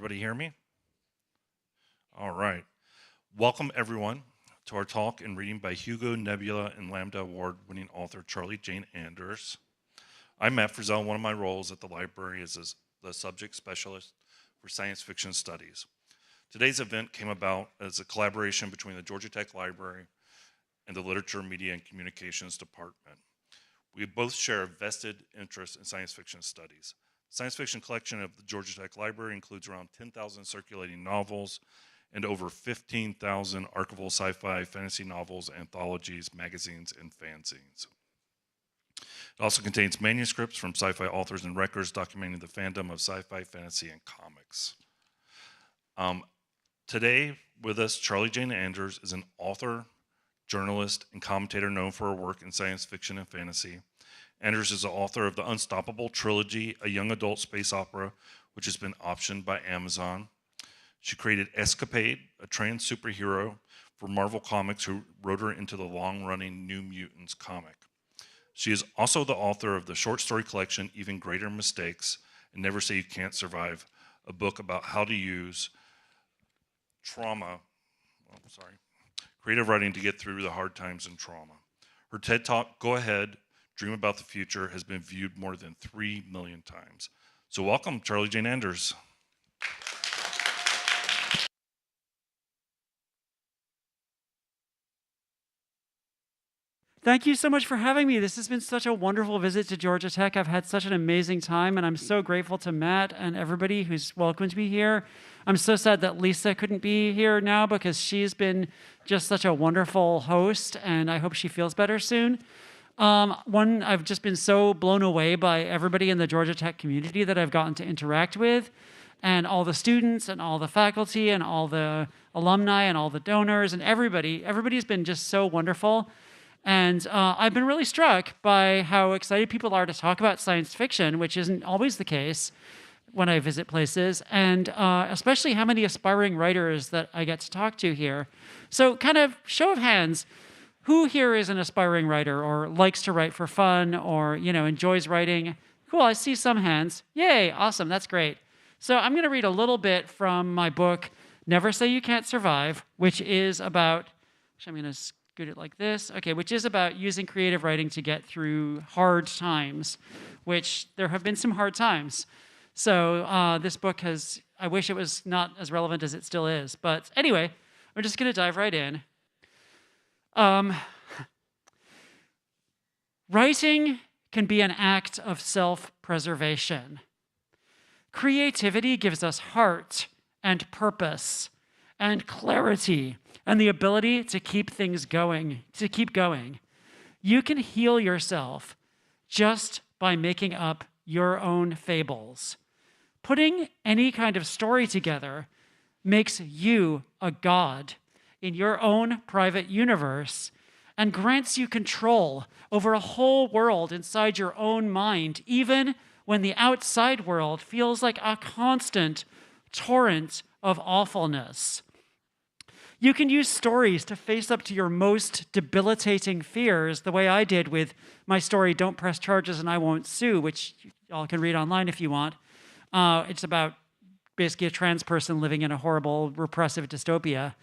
everybody hear me? All right. Welcome, everyone, to our talk and reading by Hugo, Nebula, and Lambda Award-winning author Charlie Jane Anders. I'm Matt Frizzell. One of my roles at the library is the subject specialist for science fiction studies. Today's event came about as a collaboration between the Georgia Tech Library and the Literature, Media, and Communications Department. We both share a vested interest in science fiction studies. The science fiction collection of the Georgia Tech Library includes around 10,000 circulating novels and over 15,000 archival sci-fi, fantasy novels, anthologies, magazines, and fanzines. It also contains manuscripts from sci-fi authors and records documenting the fandom of sci-fi, fantasy, and comics. Today, with us, Charlie Jane Anders is an author, journalist, and commentator known for her work in science fiction and fantasy. Anders is the author of the Unstoppable trilogy, a young adult space opera, which has been optioned by Amazon. She created Escapade, a trans superhero for Marvel Comics, who wrote her into the long-running New Mutants comic. She is also the author of the short story collection, Even Greater Mistakes, and Never Say You Can't Survive, a book about how to use creative writing to get through the hard times and trauma. Her TED Talk, Go Ahead, Dream About the Future, has been viewed more than 3 million times. So welcome, Charlie Jane Anders. Thank you so much for having me. This has been such a wonderful visit to Georgia Tech. I've had such an amazing time, and I'm so grateful to Matt and everybody who's welcomed me here. I'm so sad that Lisa couldn't be here now because she's been just such a wonderful host, and I hope she feels better soon. I've just been so blown away by everybody in the Georgia Tech community that I've gotten to interact with, and all the students and all the faculty and all the alumni and all the donors and everybody. Everybody's been just so wonderful. And I've been really struck by how excited people are to talk about science fiction, which isn't always the case when I visit places, and especially how many aspiring writers that I get to talk to here. So kind of show of hands, who here is an aspiring writer or likes to write for fun or enjoys writing? Cool, I see some hands. Yay, awesome, that's great. So I'm going to read a little bit from my book, Never Say You Can't Survive, which is about, I'm going to scoot it like this, okay, which is about using creative writing to get through hard times, which there have been some hard times. So this book I wish it was not as relevant as it still is. But anyway, we're just going to dive right in. Writing can be an act of self-preservation. Creativity gives us heart and purpose and clarity and the ability to keep things going, to keep going. You can heal yourself just by making up your own fables. Putting any kind of story together makes you a god in your own private universe and grants you control over a whole world inside your own mind, even when the outside world feels like a constant torrent of awfulness. You can use stories to face up to your most debilitating fears, the way I did with my story, Don't Press Charges and I Won't Sue, which y'all can read online if you want. It's about basically a trans person living in a horrible, repressive dystopia.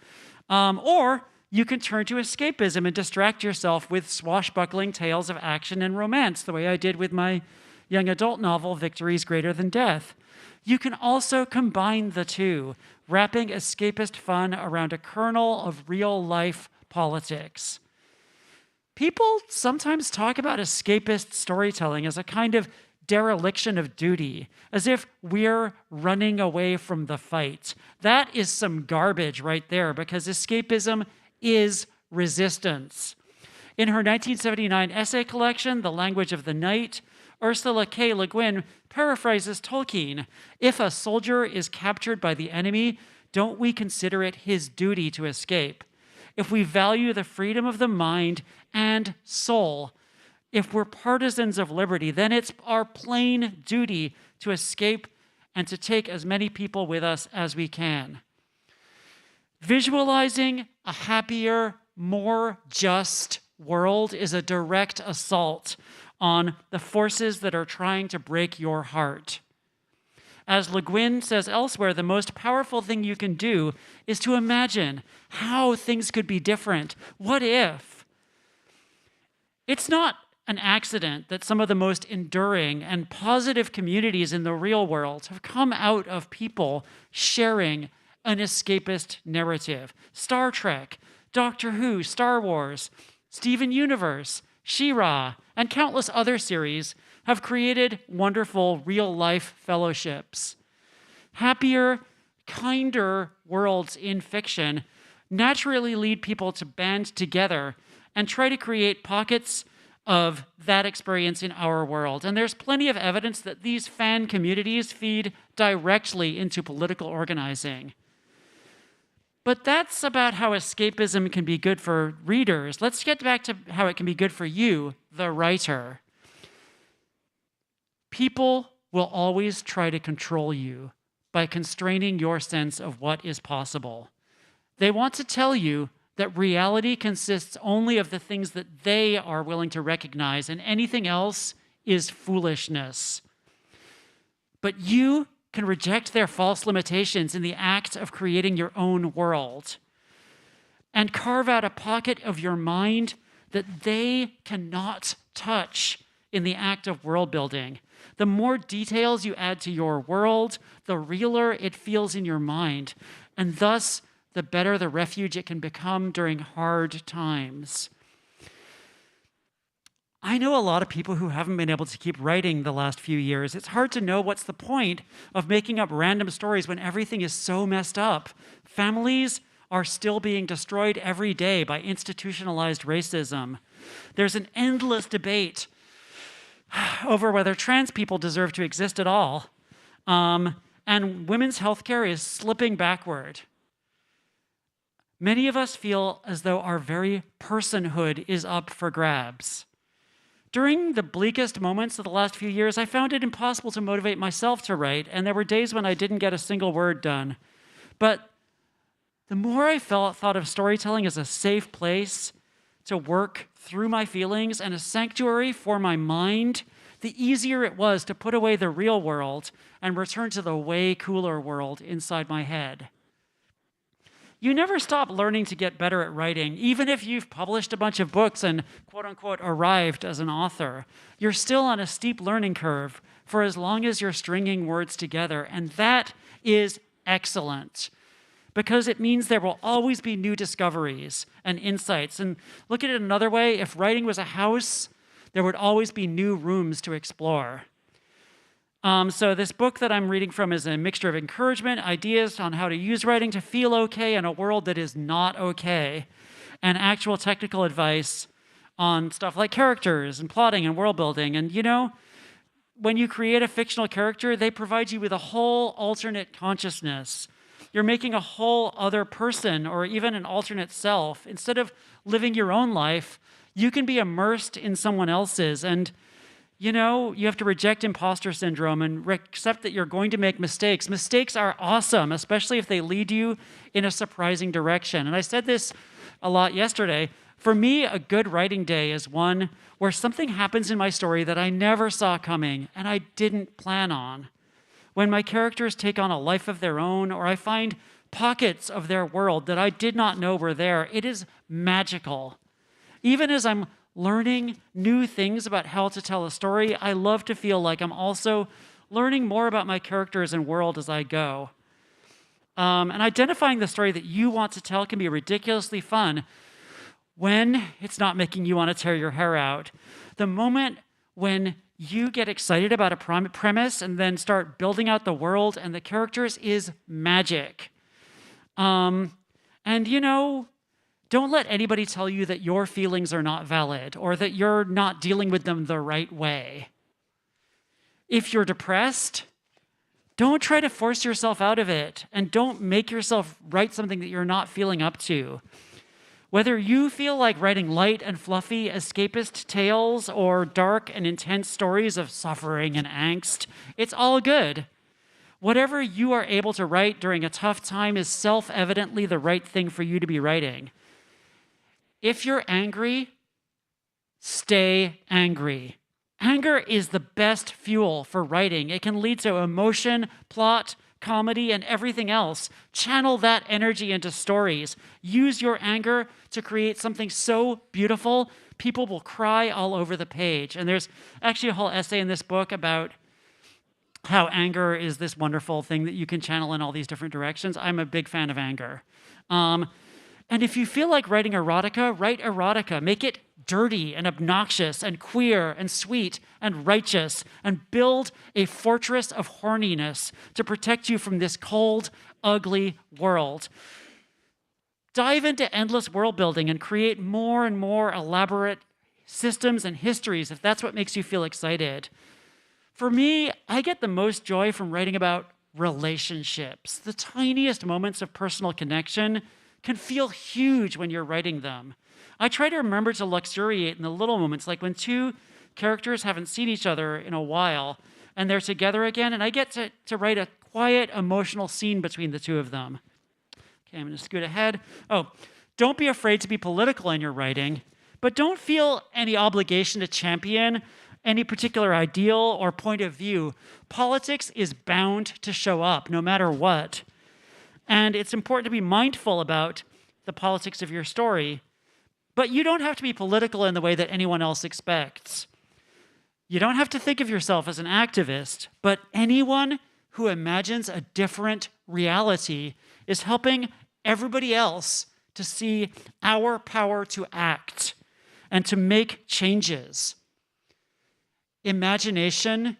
Or you can turn to escapism and distract yourself with swashbuckling tales of action and romance, the way I did with my young adult novel, Victories Greater Than Death. You can also combine the two, wrapping escapist fun around a kernel of real-life politics. People sometimes talk about escapist storytelling as a kind of dereliction of duty, as if we're running away from the fight. That is some garbage right there, because escapism is resistance. In her 1979 essay collection, The Language of the Night, Ursula K. Le Guin paraphrases Tolkien, "If a soldier is captured by the enemy, don't we consider it his duty to escape? If we value the freedom of the mind and soul, if we're partisans of liberty, then it's our plain duty to escape and to take as many people with us as we can." Visualizing a happier, more just world is a direct assault on the forces that are trying to break your heart. As Le Guin says elsewhere, the most powerful thing you can do is to imagine how things could be different. What if? It's not an accident that some of the most enduring and positive communities in the real world have come out of people sharing an escapist narrative. Star Trek, Doctor Who, Star Wars, Steven Universe, She-Ra, and countless other series have created wonderful real-life fellowships. Happier, kinder worlds in fiction naturally lead people to band together and try to create pockets of that experience in our world. And there's plenty of evidence that these fan communities feed directly into political organizing. But that's about how escapism can be good for readers. Let's get back to how it can be good for you, the writer. People will always try to control you by constraining your sense of what is possible. They want to tell you that reality consists only of the things that they are willing to recognize, and anything else is foolishness. But you can reject their false limitations in the act of creating your own world and carve out a pocket of your mind that they cannot touch in the act of world building. The more details you add to your world, the realer it feels in your mind, and thus the better the refuge it can become during hard times. I know a lot of people who haven't been able to keep writing the last few years. It's hard to know what's the point of making up random stories when everything is so messed up. Families are still being destroyed every day by institutionalized racism. There's an endless debate over whether trans people deserve to exist at all. And women's healthcare is slipping backward. Many of us feel as though our very personhood is up for grabs. During the bleakest moments of the last few years, I found it impossible to motivate myself to write, and there were days when I didn't get a single word done. But the more I thought of storytelling as a safe place to work through my feelings and a sanctuary for my mind, the easier it was to put away the real world and return to the way cooler world inside my head. You never stop learning to get better at writing. Even if you've published a bunch of books and quote-unquote arrived as an author, you're still on a steep learning curve for as long as you're stringing words together. And that is excellent because it means there will always be new discoveries and insights. And look at it another way, if writing was a house, there would always be new rooms to explore. So this book that I'm reading from is a mixture of encouragement, ideas on how to use writing to feel okay in a world that is not okay, and actual technical advice on stuff like characters and plotting and world building. And you know, when you create a fictional character, they provide you with a whole alternate consciousness. You're making a whole other person or even an alternate self. Instead of living your own life, you can be immersed in someone else's. And you know, you have to reject imposter syndrome and accept that you're going to make mistakes. Mistakes are awesome, especially if they lead you in a surprising direction. And I said this a lot yesterday. For me, a good writing day is one where something happens in my story that I never saw coming and I didn't plan on. When my characters take on a life of their own, or I find pockets of their world that I did not know were there, it is magical. Even as I'm learning new things about how to tell a story, I love to feel like I'm also learning more about my characters and world as I go. And identifying the story that you want to tell can be ridiculously fun when it's not making you want to tear your hair out. The moment when you get excited about a premise and then start building out the world and the characters is magic. And you know, don't let anybody tell you that your feelings are not valid or that you're not dealing with them the right way. If you're depressed, don't try to force yourself out of it, and don't make yourself write something that you're not feeling up to. Whether you feel like writing light and fluffy escapist tales or dark and intense stories of suffering and angst, it's all good. Whatever you are able to write during a tough time is self-evidently the right thing for you to be writing. If you're angry, stay angry Anger is the best fuel for writing. It can lead to emotion, plot, comedy, and everything else. Channel that energy into stories. Use your anger to create something so beautiful, people will cry all over the page. And there's actually a whole essay in this book about how anger is this wonderful thing that you can channel in all these different directions. I'm a big fan of anger. And if you feel like writing erotica, write erotica. Make it dirty and obnoxious and queer and sweet and righteous, and build a fortress of horniness to protect you from this cold, ugly world. Dive into endless world building and create more and more elaborate systems and histories if that's what makes you feel excited. For me, I get the most joy from writing about relationships. The tiniest moments of personal connection can feel huge when you're writing them. I try to remember to luxuriate in the little moments, like when two characters haven't seen each other in a while and they're together again, and I get to write a quiet, emotional scene between the two of them. Okay, I'm going to scoot ahead. Oh, don't be afraid to be political in your writing, but don't feel any obligation to champion any particular ideal or point of view. Politics is bound to show up no matter what. And it's important to be mindful about the politics of your story, but you don't have to be political in the way that anyone else expects. You don't have to think of yourself as an activist, but anyone who imagines a different reality is helping everybody else to see our power to act and to make changes. Imagination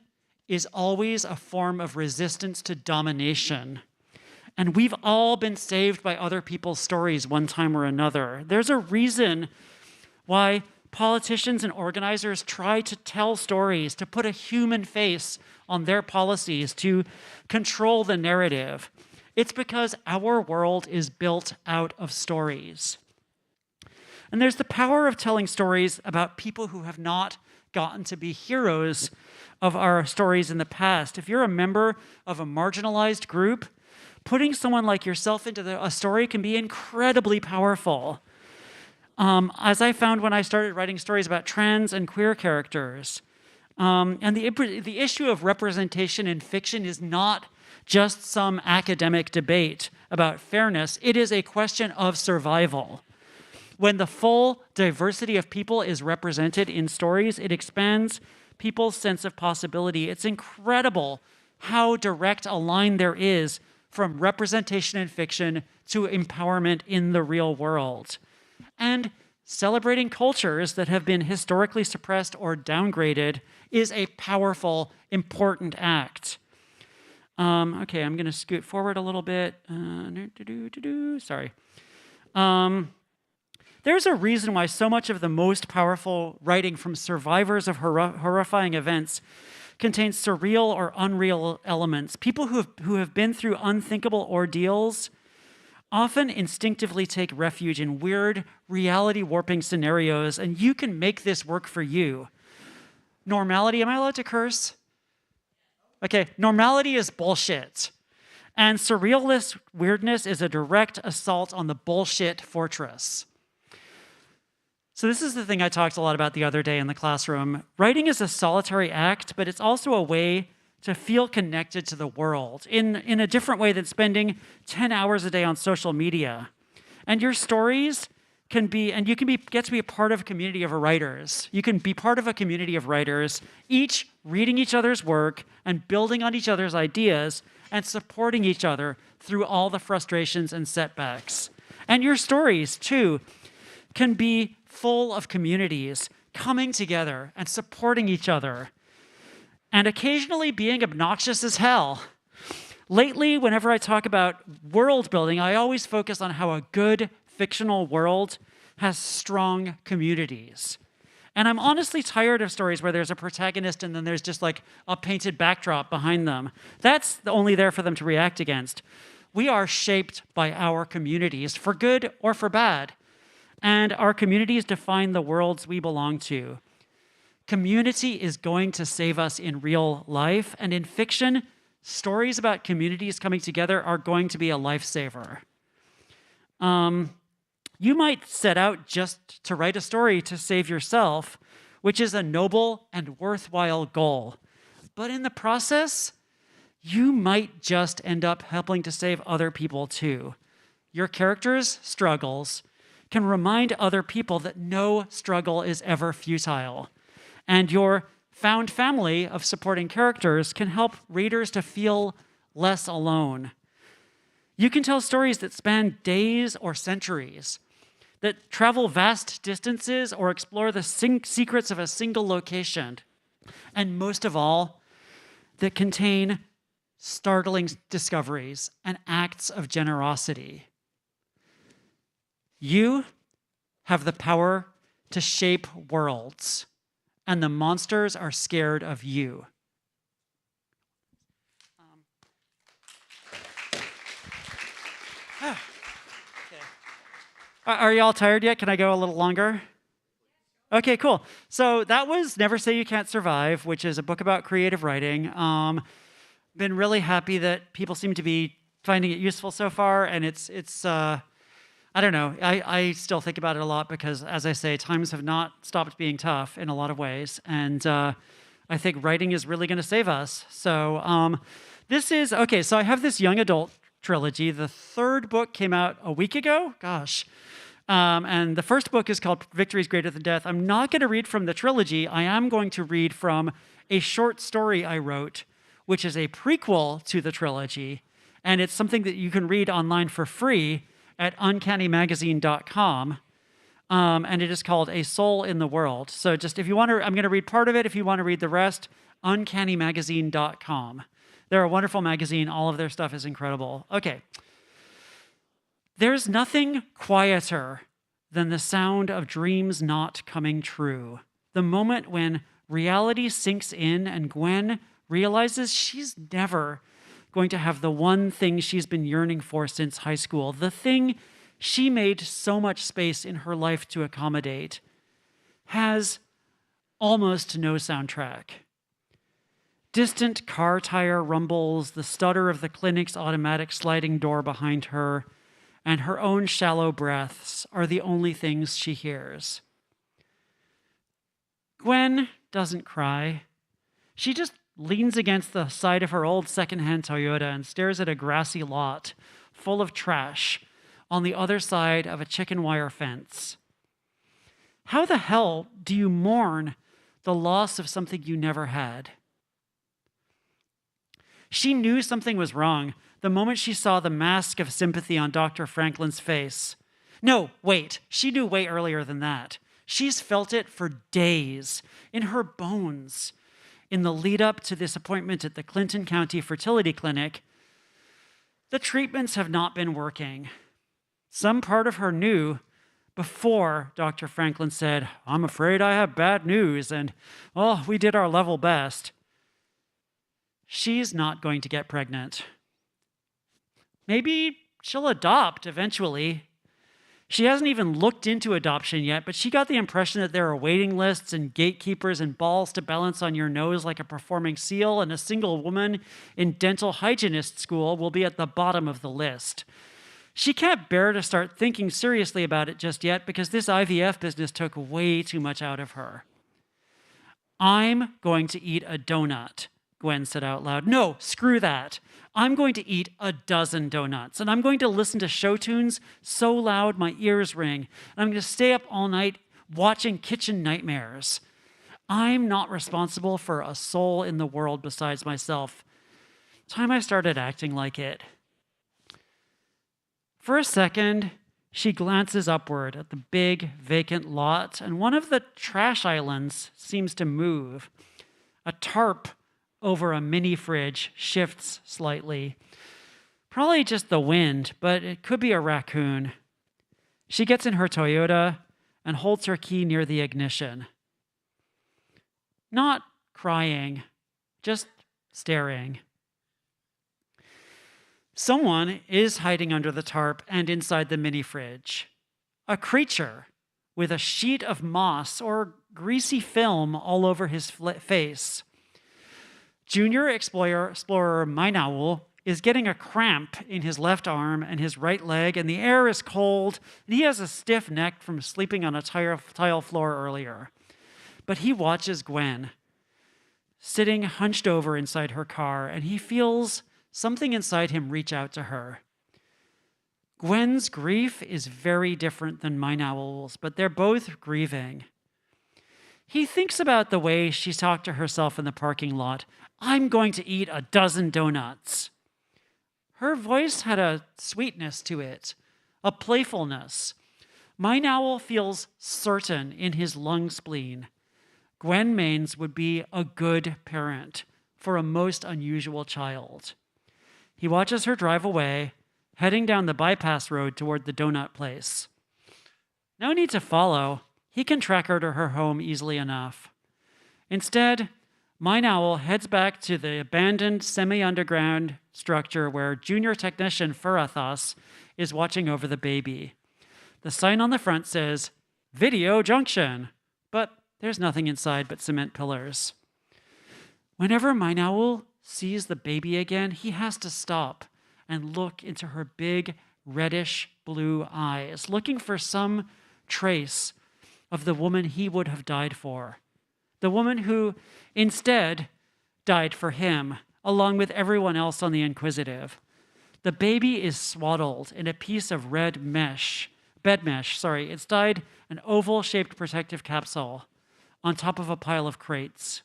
is always a form of resistance to domination. And we've all been saved by other people's stories one time or another. There's a reason why politicians and organizers try to tell stories, to put a human face on their policies, to control the narrative. It's because our world is built out of stories. And there's the power of telling stories about people who have not gotten to be heroes of our stories in the past. If you're a member of a marginalized group, putting someone like yourself into a story can be incredibly powerful. As I found when I started writing stories about trans and queer characters. And the issue of representation in fiction is not just some academic debate about fairness. It is a question of survival. When the full diversity of people is represented in stories, it expands people's sense of possibility. It's incredible how direct a line there is from representation in fiction to empowerment in the real world. And celebrating cultures that have been historically suppressed or downgraded is a powerful, important act. Okay, I'm going to scoot forward a little bit. Sorry. There's a reason why so much of the most powerful writing from survivors of horrifying events contains surreal or unreal elements. People who have been through unthinkable ordeals often instinctively take refuge in weird, reality-warping scenarios, and you can make this work for you. Normality, am I allowed to curse? Okay, normality is bullshit. And surrealist weirdness is a direct assault on the bullshit fortress. So this is the thing I talked a lot about the other day in the classroom. Writing is a solitary act, but it's also a way to feel connected to the world in a different way than spending 10 hours a day on social media. And your stories can be, and you can get to be a part of a community of writers. You can be part of a community of writers, each reading each other's work and building on each other's ideas and supporting each other through all the frustrations and setbacks. And your stories, too, can be full of communities coming together and supporting each other, and occasionally being obnoxious as hell. Lately, whenever I talk about world building, I always focus on how a good fictional world has strong communities. And I'm honestly tired of stories where there's a protagonist and then there's just like a painted backdrop behind them. That's only there for them to react against. We are shaped by our communities, for good or for bad. And our communities define the worlds we belong to. Community is going to save us in real life, and in fiction, stories about communities coming together are going to be a lifesaver. You might set out just to write a story to save yourself, which is a noble and worthwhile goal. But in the process, you might just end up helping to save other people too. Your character's struggles can remind other people that no struggle is ever futile. And your found family of supporting characters can help readers to feel less alone. You can tell stories that span days or centuries, that travel vast distances or explore the secrets of a single location, and most of all, that contain startling discoveries and acts of generosity. You have the power to shape worlds, and the monsters are scared of you. Okay. Are you all tired yet? Can I go a little longer? Okay, cool. So that was Never Say You Can't Survive, which is a book about creative writing. Been really happy that people seem to be finding it useful so far, and it's I don't know. I still think about it a lot because, as I say, times have not stopped being tough in a lot of ways, and I think writing is really going to save us. So this is, okay, so I have this young adult trilogy. The third book came out a week ago. Gosh. And the first book is called Victory is Greater Than Death. I'm not going to read from the trilogy. I am going to read from a short story I wrote, which is a prequel to the trilogy. And it's something that you can read online for free at uncannymagazine.com. And it is called A Soul in the World. So just if you want to, I'm going to read part of it. If you want to read the rest, uncannymagazine.com. They're a wonderful magazine. All of their stuff is incredible. Okay. There's nothing quieter than the sound of dreams not coming true. The moment when reality sinks in and Gwen realizes she's never going to have the one thing she's been yearning for since high school, the thing she made so much space in her life to accommodate, has almost no soundtrack. Distant car tire rumbles, the stutter of the clinic's automatic sliding door behind her, and her own shallow breaths are the only things she hears. Gwen doesn't cry. She just leans against the side of her old secondhand Toyota and stares at a grassy lot full of trash on the other side of a chicken wire fence. How the hell do you mourn the loss of something you never had? She knew something was wrong the moment she saw the mask of sympathy on Dr. Franklin's face. No, wait, she knew way earlier than that. She's felt it for days, in her bones. In the lead up to this appointment at the Clinton County Fertility Clinic, the treatments have not been working. Some part of her knew before Dr. Franklin said, "I'm afraid I have bad news," and, "Oh, we did our level best." She's not going to get pregnant. Maybe she'll adopt eventually. She hasn't even looked into adoption yet, but she got the impression that there are waiting lists and gatekeepers and balls to balance on your nose like a performing seal, and a single woman in dental hygienist school will be at the bottom of the list. She can't bear to start thinking seriously about it just yet because this IVF business took way too much out of her. "I'm going to eat a donut," Gwen said out loud. "No, screw that. I'm going to eat a dozen donuts, and I'm going to listen to show tunes so loud my ears ring, and I'm going to stay up all night watching Kitchen Nightmares. I'm not responsible for a soul in the world besides myself. Time I started acting like it." For a second, she glances upward at the big, vacant lot, and one of the trash islands seems to move. A tarp over a mini fridge shifts slightly. Probably just the wind, but it could be a raccoon. She gets in her Toyota and holds her key near the ignition. Not crying, just staring. Someone is hiding under the tarp and inside the mini fridge. A creature with a sheet of moss or greasy film all over his face. Junior explorer Minaul is getting a cramp in his left arm and his right leg, and the air is cold, and he has a stiff neck from sleeping on a tile floor earlier. but he watches Gwen sitting hunched over inside her car, and he feels something inside him reach out to her. Gwen's grief is very different than Mine Owl's, but they're both grieving. He thinks about the way she talked to herself in the parking lot. I'm going to eat a dozen donuts. Her voice had a sweetness to it, a playfulness. Mine Owl feels certain in his lung spleen. Gwen Mains would be a good parent for a most unusual child. He watches her drive away, heading down the bypass road toward the donut place. No need to follow. He can track her to her home easily enough. Instead, Mine Owl heads back to the abandoned semi-underground structure where junior technician Farathos is watching over the baby. The sign on the front says, Video Junction, but there's nothing inside but cement pillars. Whenever Mine Owl sees the baby again, he has to stop and look into her big reddish blue eyes, looking for some trace of the woman he would have died for. The woman who instead died for him, along with everyone else on the Inquisitive. The baby is swaddled in a piece of red bed mesh. It's tied an oval-shaped protective capsule on top of a pile of crates.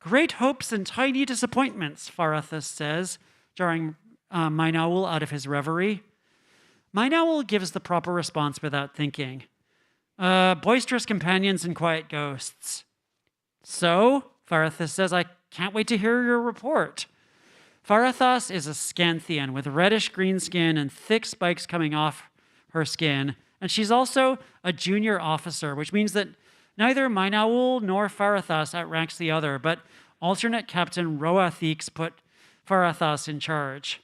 Great hopes and tiny disappointments, Farathos says, jarring Mine Owl out of his reverie. Mine Owl gives the proper response without thinking. Boisterous companions and quiet ghosts. So, Farathos says, I can't wait to hear your report. Farathos is a Scanthian with reddish-green skin and thick spikes coming off her skin, and she's also a junior officer, which means that neither Mine Owl nor Farathos outranks the other, but alternate Captain Roa Theeks put Farathos in charge.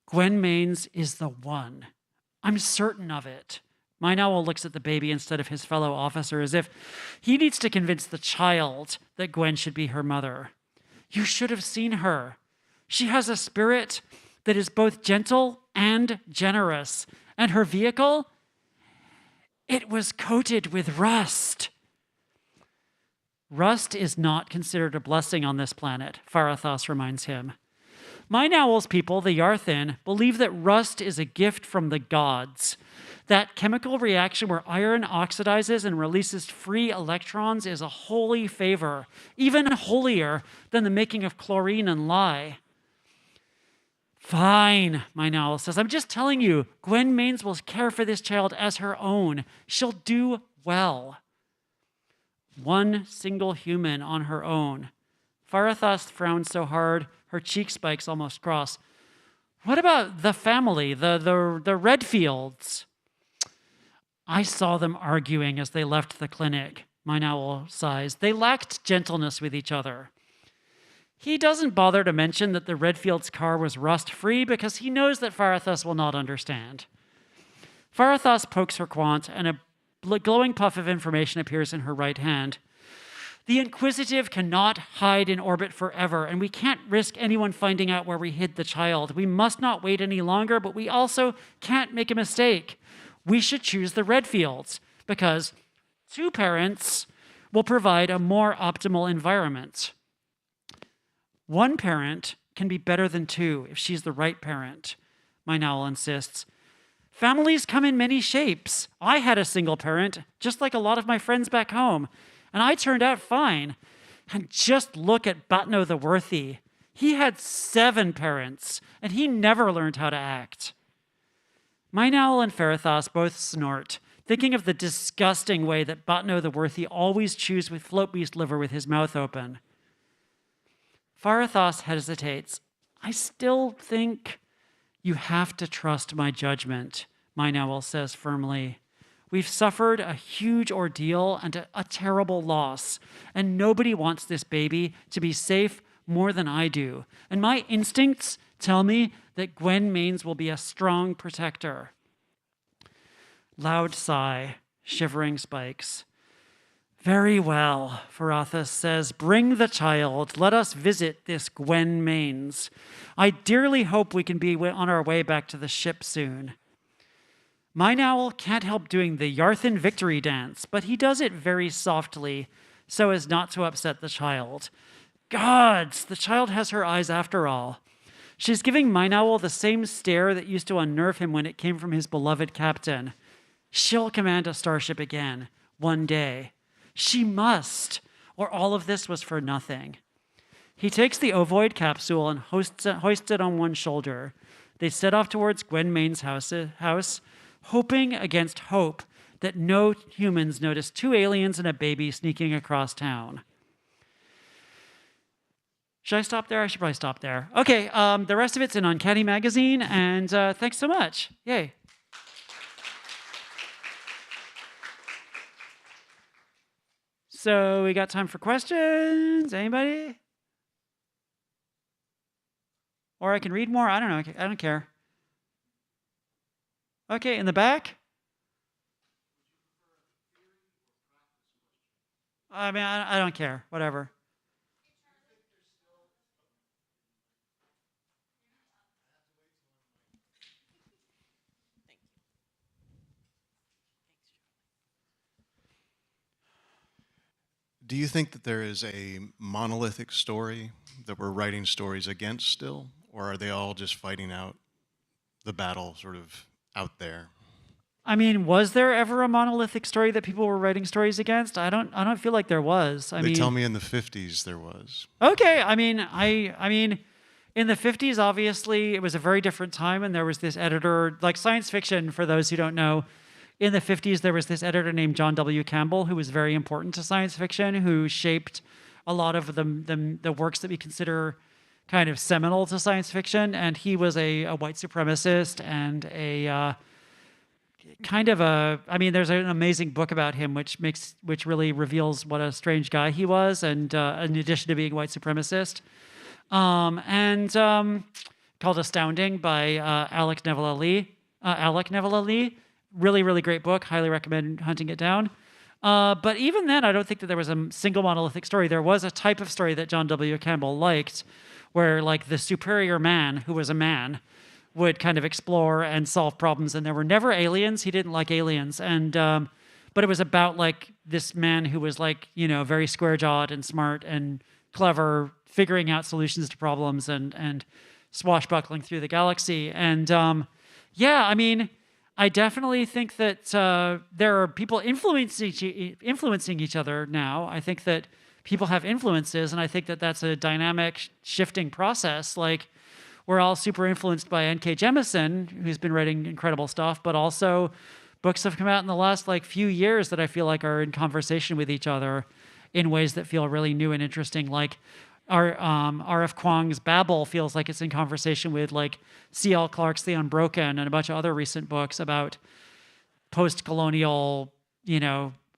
Gwen Mains is the one. I'm certain of it. Mine Owl looks at the baby instead of his fellow officer as if he needs to convince the child that Gwen should be her mother. You should have seen her. She has a spirit that is both gentle and generous, and her vehicle, it was coated with rust. Rust is not considered a blessing on this planet, Farathos reminds him. Mine Owl's people, the Yarthin, believe that rust is a gift from the gods. That chemical reaction where iron oxidizes and releases free electrons is a holy favor, even holier than the making of chlorine and lye. Fine, Mine Owl says. I'm just telling you, Gwen Mains will care for this child as her own. She'll do well. One single human on her own. Farathos frowns so hard, her cheek spikes almost cross. What about the family, the Redfields? I saw them arguing as they left the clinic, Mine Owl sighs. They lacked gentleness with each other. He doesn't bother to mention that the Redfields' car was rust-free because he knows that Farathos will not understand. Farathos pokes her quant, and a glowing puff of information appears in her right hand. The Inquisitive cannot hide in orbit forever, and we can't risk anyone finding out where we hid the child. We must not wait any longer, but we also can't make a mistake. We should choose the Redfields, because 2 parents will provide a more optimal environment. 1 parent can be better than 2 if she's the right parent, Mine Owl insists. Families come in many shapes. I had a single parent, just like a lot of my friends back home, and I turned out fine. And just look at Batno the Worthy. He had 7 parents, and he never learned how to act. Mine Owl and Farathos both snort, thinking of the disgusting way that Batno the Worthy always chews with float beast liver with his mouth open. Farathos hesitates. I still think you have to trust my judgment, Mine Owl says firmly. We've suffered a huge ordeal and a terrible loss, and nobody wants this baby to be safe more than I do. And my instincts tell me that Gwen Mains will be a strong protector. Loud sigh, shivering spikes. Very well, Farathos says. Bring the child. Let us visit this Gwen Mains. I dearly hope we can be on our way back to the ship soon. Mine Owl can't help doing the Yarthin victory dance, but he does it very softly so as not to upset the child. Gods, the child has her eyes after all. She's giving Mine Owl the same stare that used to unnerve him when it came from his beloved captain. She'll command a starship again, one day. She must, or all of this was for nothing. He takes the ovoid capsule and hoists it on one shoulder. They set off towards Gwen Main's house, hoping against hope that no humans notice 2 aliens and a baby sneaking across town. Should I stop there? I should probably stop there. Okay, the rest of it's in Uncanny Magazine, and thanks so much. Yay. So we got time for questions. Anybody? Or I can read more. I don't know. I don't care. Okay, in the back. I mean, I don't care. Whatever. Do you think that there is a monolithic story that we're writing stories against still? Or are they all just fighting out the battle sort of out there? I mean, was there ever a monolithic story that people were writing stories against? I don't feel like there was. They tell me in the 50s there was. Okay, I mean, in the 50s, obviously, it was a very different time, and there was this editor, like science fiction, for those who don't know. In the 50s, there was this editor named John W. Campbell, who was very important to science fiction, who shaped a lot of the works that we consider kind of seminal to science fiction. And he was a white supremacist and a there's an amazing book about him which really reveals what a strange guy he was, and in addition to being a white supremacist. Called Astounding by Alec Neville Lee. Really, really great book. Highly recommend hunting it down. But even then, I don't think that there was a single monolithic story. There was a type of story that John W. Campbell liked, where like the superior man, who was a man, would kind of explore and solve problems. And there were never aliens. He didn't like aliens. And but it was about like this man who was like, very square-jawed and smart and clever, figuring out solutions to problems and swashbuckling through the galaxy. And I definitely think that there are people influencing each other now. I think that people have influences, and I think that that's a dynamic, shifting process. Like, we're all super influenced by N.K. Jemisin, who's been writing incredible stuff, but also books have come out in the last few years that I feel like are in conversation with each other in ways that feel really new and interesting. Like R.F. Kuang's Babel feels like it's in conversation with like C.L. Clarke's The Unbroken and a bunch of other recent books about post-colonial,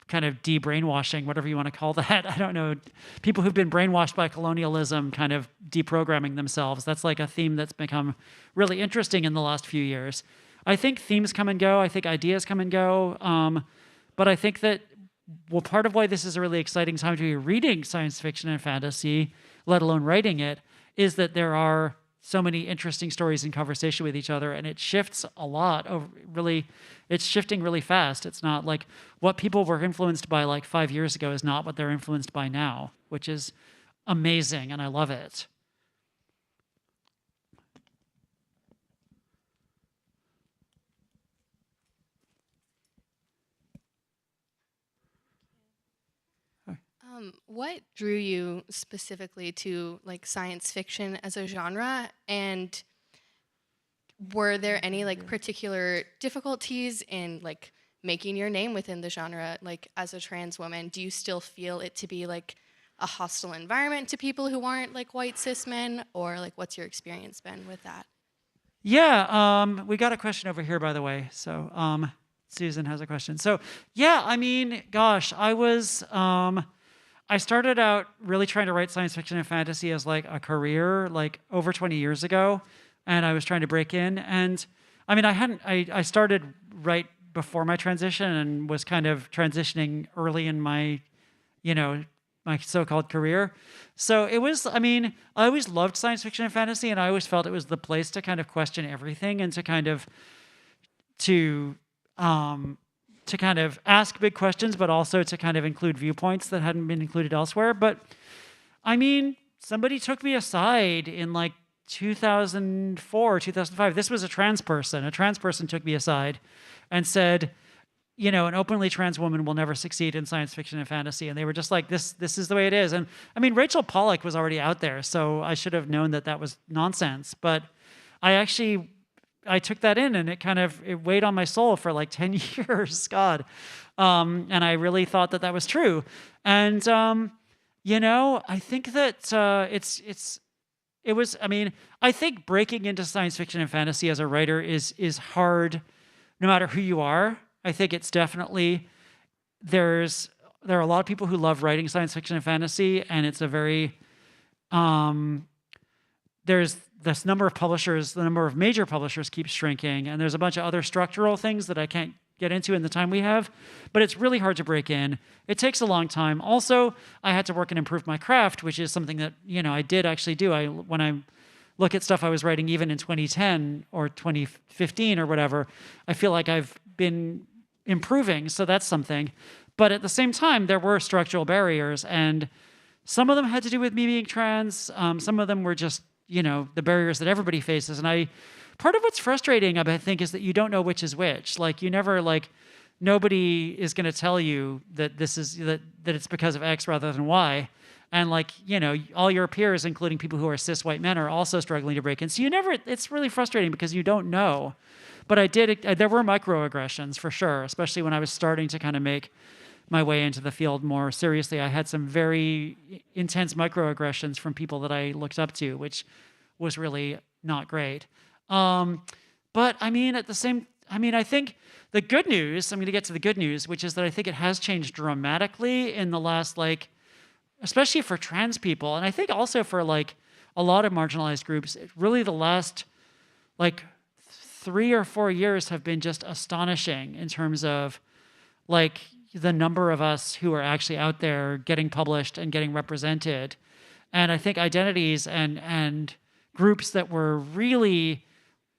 kind of de-brainwashing, whatever you want to call that. I don't know. People who've been brainwashed by colonialism kind of deprogramming themselves. That's like a theme that's become really interesting in the last few years. I think themes come and go. I think ideas come and go. But I think that, part of why this is a really exciting time to be reading science fiction and fantasy, let alone writing it, is that there are so many interesting stories in conversation with each other, and it shifts a lot. It's shifting really fast. It's not like what people were influenced by like 5 years ago is not what they're influenced by now, which is amazing, and I love it. What drew you specifically to like science fiction as a genre, and were there any like particular difficulties in like making your name within the genre? Like, as a trans woman, do you still feel it to be like a hostile environment to people who aren't like white cis men, or like what's your experience been with that? Yeah, we got a question over here, by the way. So Susan has a question. So yeah, I mean, gosh, I started out really trying to write science fiction and fantasy as like a career, like over 20 years ago, and I was trying to break in. And I mean, I started right before my transition and was kind of transitioning early in my, my so-called career. So it was, I always loved science fiction and fantasy, and I always felt it was the place to kind of question everything and to kind of, to kind of ask big questions, but also to kind of include viewpoints that hadn't been included elsewhere. But I mean, somebody took me aside in like 2004, 2005. This was a trans person. A trans person took me aside and said, you know, an openly trans woman will never succeed in science fiction and fantasy. And they were just like, this is the way it is. And I mean, Rachel Pollack was already out there, so I should have known that that was nonsense. But I took that in, and it weighed on my soul for like 10 years, God. And I really thought that was true. And, you know, I think that I think breaking into science fiction and fantasy as a writer is hard, no matter who you are. I think it's definitely, there are a lot of people who love writing science fiction and fantasy, and it's a very, there's this number of publishers, the number of major publishers keeps shrinking, and there's a bunch of other structural things that I can't get into in the time we have, but it's really hard to break in. It takes a long time. Also, I had to work and improve my craft, which is something that, you know, I did actually do. When I look at stuff I was writing even in 2010 or 2015 or whatever, I feel like I've been improving, so that's something. But at the same time, there were structural barriers, and some of them had to do with me being trans. Some of them were just, you know, the barriers that everybody faces. And part of what's frustrating, I think, is that you don't know which is which. Like, you never, like, nobody is going to tell you that that it's because of X rather than Y. And, like, you know, all your peers, including people who are cis white men, are also struggling to break in. So it's really frustrating because you don't know. But there were microaggressions for sure, especially when I was starting to kind of make my way into the field more seriously. I had some very intense microaggressions from people that I looked up to, which was really not great. But I mean, I think the good news, I'm going to get to the good news, which is that I think it has changed dramatically in the last, like, especially for trans people. And I think also for like a lot of marginalized groups, really the last like 3 or 4 years have been just astonishing in terms of like the number of us who are actually out there getting published and getting represented. And I think identities and groups that were really,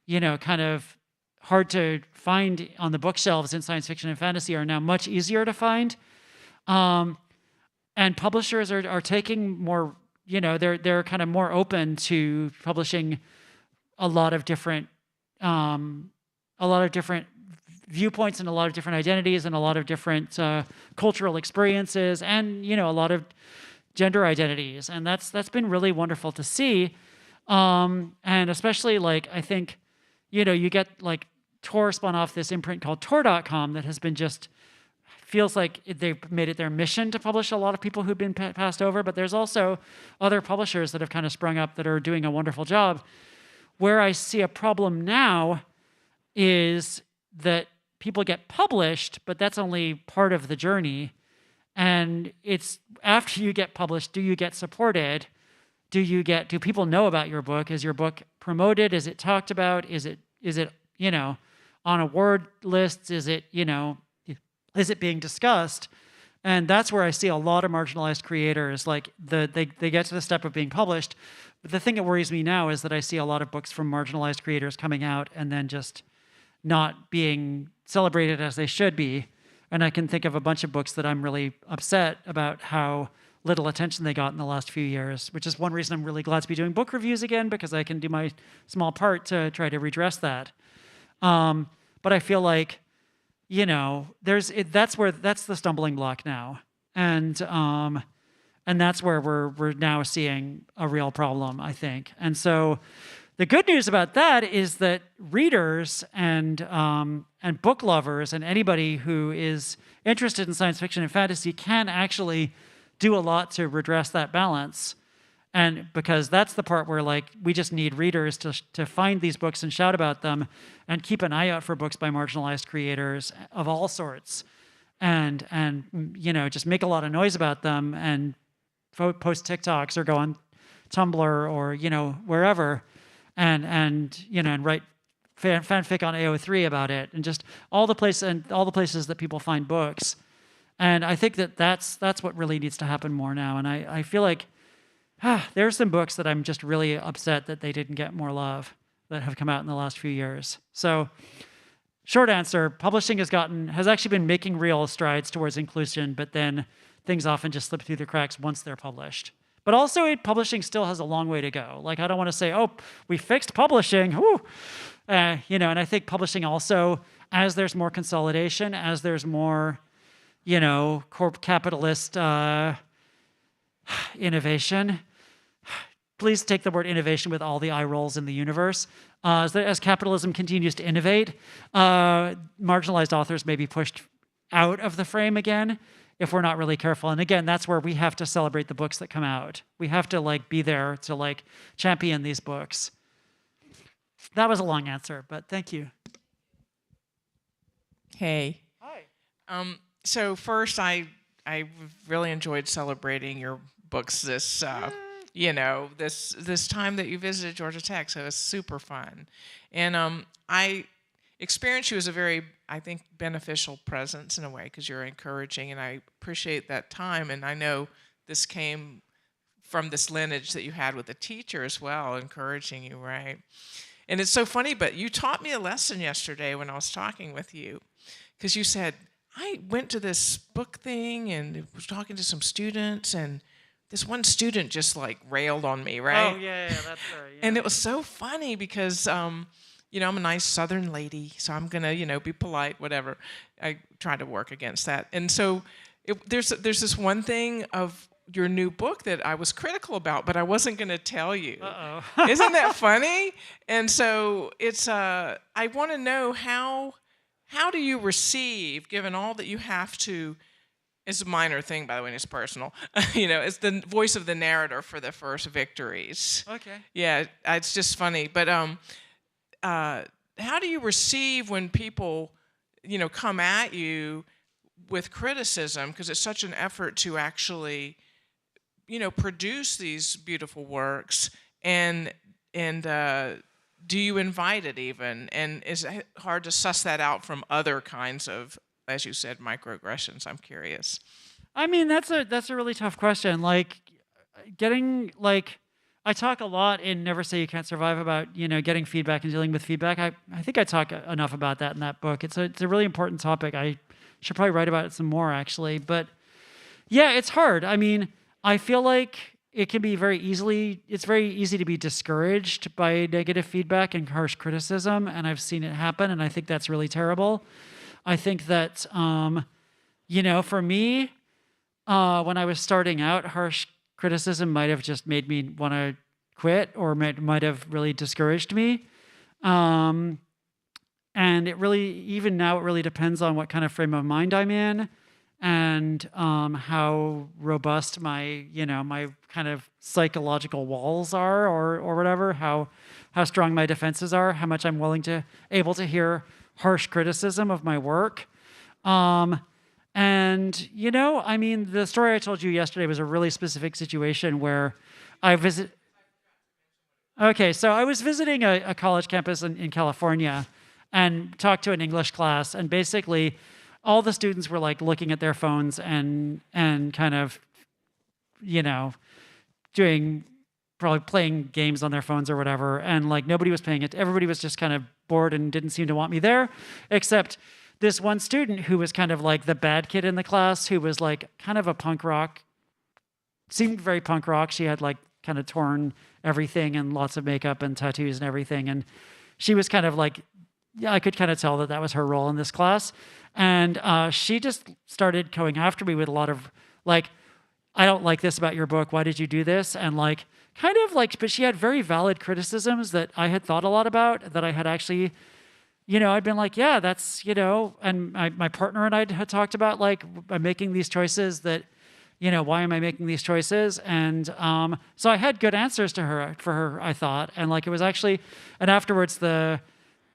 you know, kind of hard to find on the bookshelves in science fiction and fantasy are now much easier to find. And publishers are taking more, you know, they're kind of more open to publishing a lot of different viewpoints and a lot of different identities and a lot of different cultural experiences and, you know, a lot of gender identities. And that's been really wonderful to see. And especially, like, I think, you know, you get like Tor spun off this imprint called Tor.com that has been just, feels like they've made it their mission to publish a lot of people who've been passed over, but there's also other publishers that have kind of sprung up that are doing a wonderful job. Where I see a problem now is that people get published, but that's only part of the journey. And it's after you get published, do you get supported? Do people know about your book? Is your book promoted? Is it talked about? Is it, you know, on award lists? Is it, you know, is it being discussed? And that's where I see a lot of marginalized creators, like they get to the step of being published. But the thing that worries me now is that I see a lot of books from marginalized creators coming out and then just not being celebrated as they should be. And I can think of a bunch of books that I'm really upset about how little attention they got in the last few years, which is one reason I'm really glad to be doing book reviews again, because I can do my small part to try to redress that. But I feel like, you know, that's the stumbling block now. And that's where we're now seeing a real problem, I think. And so the good news about that is that readers and book lovers and anybody who is interested in science fiction and fantasy can actually do a lot to redress that balance. And because that's the part where, like, we just need readers to find these books and shout about them and keep an eye out for books by marginalized creators of all sorts, and you know, just make a lot of noise about them and post TikToks or go on Tumblr or, you know, wherever, and you know, and write fanfic on AO3 about it, and just all the places that people find books. And I think that's what really needs to happen more now. And I feel like there's some books that I'm just really upset that they didn't get more love that have come out in the last few years. So short answer, publishing has actually been making real strides towards inclusion, but then things often just slip through the cracks once they're published. But also, publishing still has a long way to go. Like, I don't want to say, oh, we fixed publishing, whoo. And I think publishing also, as there's more consolidation, as there's more, corp capitalist innovation. Please take the word innovation with all the eye rolls in the universe. As capitalism continues to innovate, marginalized authors may be pushed out of the frame again if we're not really careful. And again, that's where we have to celebrate the books that come out. We have to be there to champion these books. That was a long answer, but thank you. Hey. Hi. So first, I really enjoyed celebrating your books this this time that you visited Georgia Tech. So it was super fun, and I experienced you as a very, I think, beneficial presence in a way because you're encouraging, and I appreciate that time. And I know this came from this lineage that you had with the teacher as well, encouraging you, right? And it's so funny, but you taught me a lesson yesterday when I was talking with you, because you said, I went to this book thing and was talking to some students, and this one student just railed on me, right? Oh, yeah, that's right. Yeah. And it was so funny because, I'm a nice Southern lady, so I'm going to, be polite, whatever. I try to work against that. And so there's this one thing of your new book that I was critical about, but I wasn't going to tell you. Uh-oh. Isn't that funny? And so it's, I want to know how do you receive, given all that you have to, it's a minor thing, by the way, and it's personal, it's the voice of the narrator for the first victories. Okay. Yeah, it's just funny. But how do you receive when people, come at you with criticism, because it's such an effort to actually, produce these beautiful works, and do you invite it even? And is it hard to suss that out from other kinds of, as you said, microaggressions? I'm curious. I mean, that's a really tough question. I talk a lot in Never Say You Can't Survive about, getting feedback and dealing with feedback. I think I talk enough about that in that book. It's a really important topic. I should probably write about it some more, actually. But yeah, it's hard. I mean, I feel like it's very easy to be discouraged by negative feedback and harsh criticism, and I've seen it happen, and I think that's really terrible. I think that, for me, when I was starting out, harsh criticism might have just made me want to quit, or might have really discouraged me. And even now, it really depends on what kind of frame of mind I'm in, and how robust my kind of psychological walls are, or whatever, how strong my defenses are, how much I'm able to hear harsh criticism of my work. The story I told you yesterday was a really specific situation where Okay, so I was visiting a college campus in California and talked to an English class, and basically all the students were looking at their phones and kind of, probably playing games on their phones or whatever, and nobody was paying it. Everybody was just kind of bored and didn't seem to want me there, except this one student who was kind of the bad kid in the class, who was kind of a punk rock, seemed very punk rock. She had kind of torn everything and lots of makeup and tattoos and everything, and she was kind of I could kind of tell that was her role in this class. And she just started going after me with a lot of I don't like this about your book. Why did you do this? And but she had very valid criticisms that I had thought a lot about, that I had actually, I'd been yeah, that's, and my partner and I had talked about I'm making these choices that, why am I making these choices? And so I had good answers for her, I thought. And it was actually, and afterwards the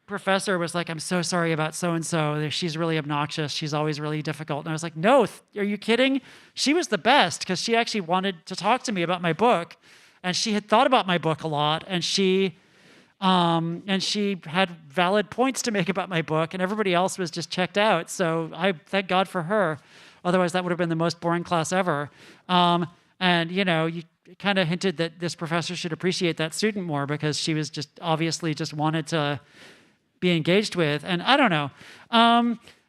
professor was I'm so sorry about so-and-so. She's really obnoxious. She's always really difficult. And I was no, are you kidding? She was the best, because she actually wanted to talk to me about my book. And she had thought about my book a lot. And she had valid points to make about my book. And everybody else was just checked out. So I thank God for her. Otherwise, that would have been the most boring class ever. You kind of hinted that this professor should appreciate that student more, because she was just obviously just wanted to be engaged with. And I don't know.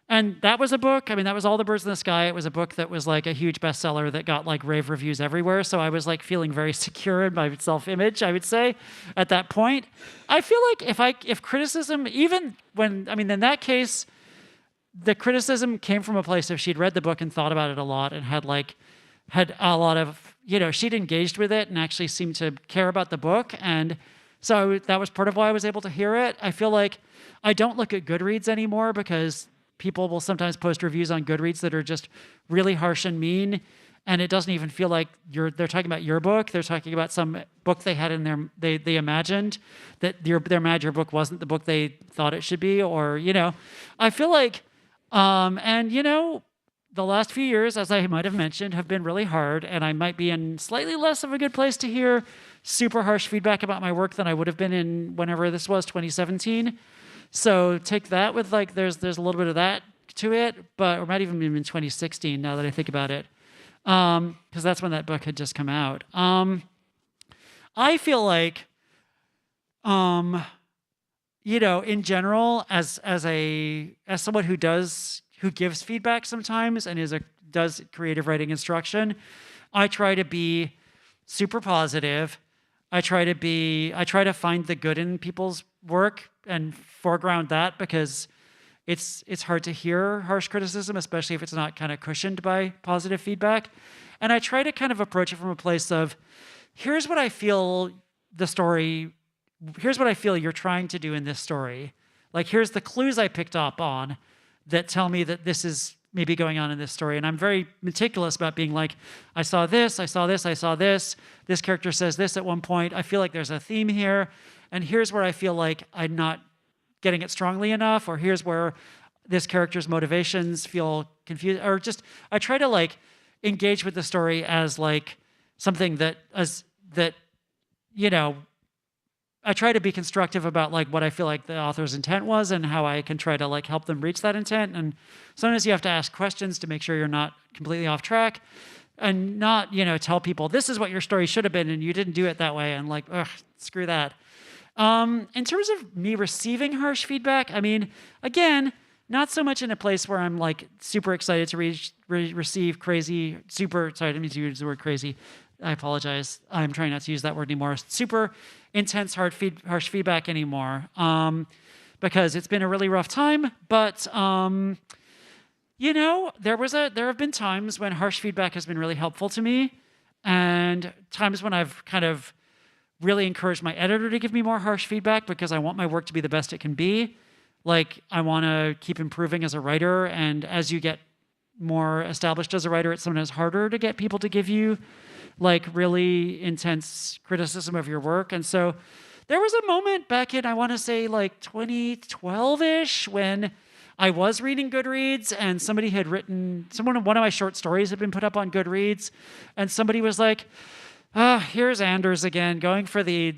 And that was a book. I mean, that was All the Birds in the Sky. It was a book that was like a huge bestseller that got like rave reviews everywhere. So I was like feeling very secure in my self-image, I would say, at that point. I feel like if criticism, even when, I mean, in that case, the criticism came from a place if she'd read the book and thought about it a lot and had a lot of, she'd engaged with it and actually seemed to care about the book. And so that was part of why I was able to hear it. I feel like I don't look at Goodreads anymore because people will sometimes post reviews on Goodreads that are just really harsh and mean, and it doesn't even feel like they're talking about your book. They're talking about some book they had in they imagined that they're mad your book wasn't the book they thought it should be, or I feel like, the last few years, as I might have mentioned, have been really hard, and I might be in slightly less of a good place to hear super harsh feedback about my work than I would have been in whenever this was, 2017. So take that with like, there's a little bit of that to it, but or might even be in 2016 now that I think about it, because that's when that book had just come out. I feel like, in general, as someone who gives feedback sometimes and does creative writing instruction, I try to be super positive. I try to find the good in people's work and foreground that, because it's hard to hear harsh criticism, especially if it's not kind of cushioned by positive feedback. And I try to kind of approach it from a place of, here's what I feel you're trying to do in this story. Like, here's the clues I picked up on that tell me that this is maybe going on in this story. And I'm very meticulous about being like, I saw this, I saw this, I saw this. This character says this at one point. I feel like there's a theme here. And here's where I feel like I'm not getting it strongly enough, or here's where this character's motivations feel confused, or just, I try to like engage with the story as like something I try to be constructive about like what I feel like the author's intent was and how I can try to like help them reach that intent. And sometimes you have to ask questions to make sure you're not completely off track, and not, tell people this is what your story should have been and you didn't do it that way, and like, ugh, screw that. In terms of me receiving harsh feedback, I mean, again, not so much in a place where I'm like super excited to receive crazy, sorry, I didn't mean to use the word crazy. I apologize. I'm trying not to use that word anymore. Super intense, harsh feedback anymore, because it's been a really rough time. But there have been times when harsh feedback has been really helpful to me, and times when I've kind of really encouraged my editor to give me more harsh feedback because I want my work to be the best it can be. Like, I want to keep improving as a writer, and as you get more established as a writer, it's sometimes harder to get people to give you like really intense criticism of your work. And so there was a moment back in, I want to say like 2012-ish, when I was reading Goodreads and one of my short stories had been put up on Goodreads, and somebody was like, here's Anders again, going for the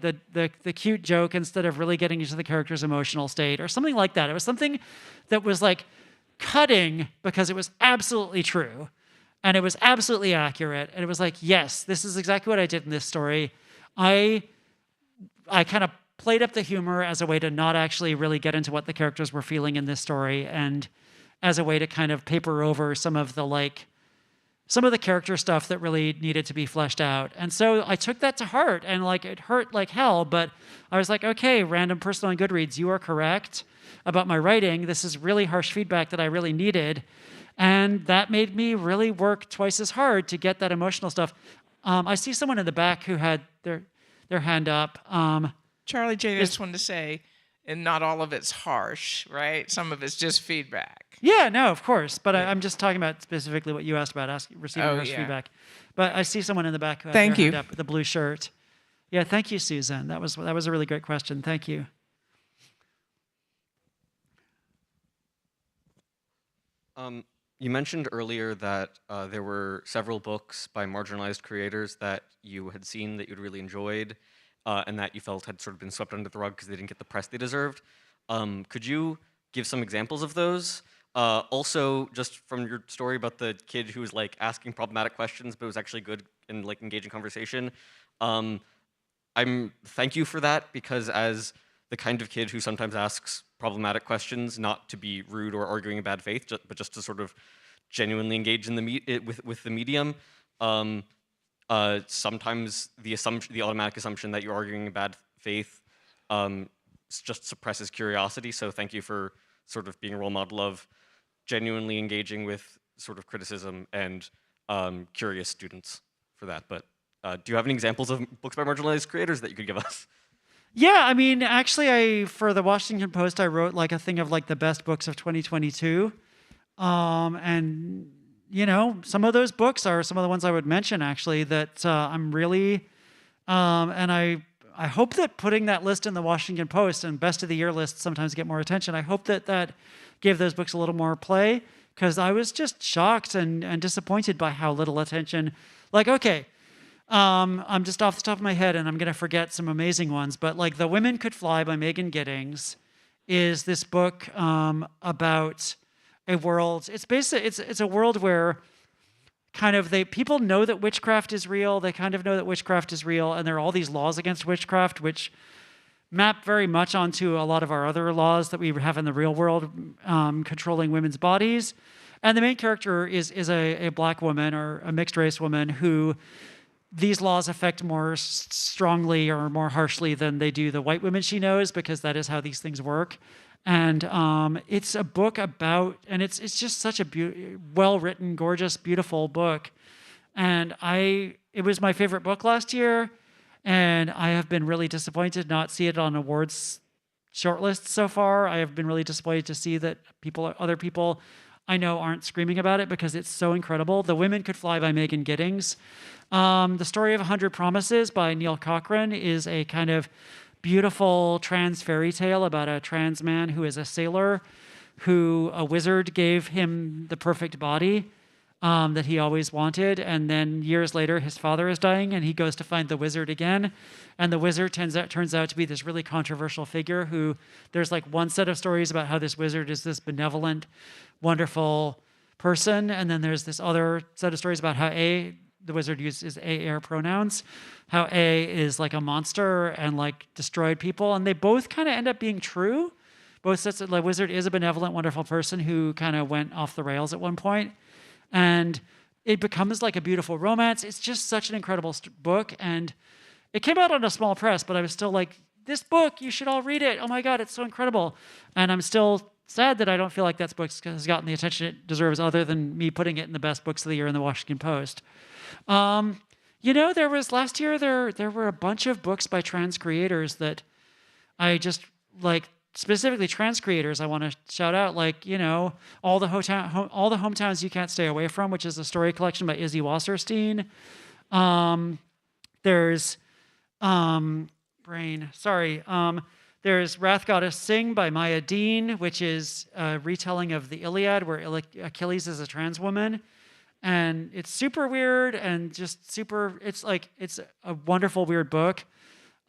cute joke instead of really getting into the character's emotional state, or something like that. It was something that was like cutting because it was absolutely true. And it was absolutely accurate. And it was like, yes, this is exactly what I did in this story. I kind of played up the humor as a way to not actually really get into what the characters were feeling in this story, and as a way to kind of paper over some of the character stuff that really needed to be fleshed out. And so I took that to heart, and like, it hurt like hell, but I was like, okay, random person on Goodreads, you are correct about my writing. This is really harsh feedback that I really needed. And that made me really work twice as hard to get that emotional stuff. I see someone in the back who had their hand up. Charlie J. just wanted to say, and not all of it's harsh, right? Some of it's just feedback. Yeah, no, of course. But I'm just talking about specifically what you asked about, receiving harsh feedback. But I see someone in the back who had their hand up with the blue shirt. Yeah, thank you, Susan. That was a really great question. Thank you. You mentioned earlier that there were several books by marginalized creators that you had seen that you'd really enjoyed, and that you felt had sort of been swept under the rug because they didn't get the press they deserved. Could you give some examples of those? Also, just from your story about the kid who was like asking problematic questions, but was actually good in like engaging conversation. Thank you for that, because as the kind of kid who sometimes asks problematic questions, not to be rude or arguing in bad faith, but just to sort of genuinely engage in with the medium. Sometimes the automatic assumption that you're arguing in bad faith just suppresses curiosity. So thank you for sort of being a role model of genuinely engaging with sort of criticism and curious students for that. But do you have any examples of books by marginalized creators that you could give us? Yeah, I mean, actually, for the Washington Post, I wrote like a thing of like the best books of 2022. And, you know, some of those books are some of the ones I would mention, actually, that I'm really, and I hope that putting that list in the Washington Post, and best of the year lists sometimes get more attention. I hope that that gave those books a little more play, because I was just shocked and disappointed by how little attention. Like, okay, I'm just off the top of my head, and I'm going to forget some amazing ones, but like The Women Could Fly by Megan Giddings is this book about a world. It's a world where kind of people know that witchcraft is real. They kind of know that witchcraft is real, and there are all these laws against witchcraft, which map very much onto a lot of our other laws that we have in the real world, controlling women's bodies. And the main character is a black woman or a mixed race woman who these laws affect more strongly or more harshly than they do the white women she knows, because that is how these things work. And it's a book about, and it's just such a well-written, gorgeous, beautiful book. And it was my favorite book last year, and I have been really disappointed not see it on awards shortlists so far. I have been really disappointed to see that other people I know aren't screaming about it, because it's so incredible. The Women Could Fly by Megan Giddings. The Story of 100 Promises by Neil Cochran is a kind of beautiful trans fairy tale about a trans man who is a sailor, who a wizard gave him the perfect body that he always wanted. And then years later, his father is dying, and he goes to find the wizard again. And the wizard turns out to be this really controversial figure who, there's like one set of stories about how this wizard is this benevolent, wonderful person. And then there's this other set of stories about how the wizard uses air pronouns, how A is like a monster and like destroyed people. And they both kind of end up being true. Both sets of, like, wizard is a benevolent, wonderful person who kind of went off the rails at one point. And it becomes like a beautiful romance. It's just such an incredible book. And it came out on a small press, but I was still like, this book, you should all read it. Oh my God, it's so incredible. And I'm still sad that I don't feel like that book has gotten the attention it deserves, other than me putting it in the best books of the year in the Washington Post. You know, last year, there were a bunch of books by trans creators that I just like, specifically trans creators I want to shout out, like, you know, all the Hometowns You Can't Stay Away From, which is a story collection by Izzy Wasserstein. There's there's Wrath Goddess Sing by Maya Dean, which is a retelling of the Iliad, where Achilles is a trans woman. And it's super weird and just super, it's a wonderful, weird book.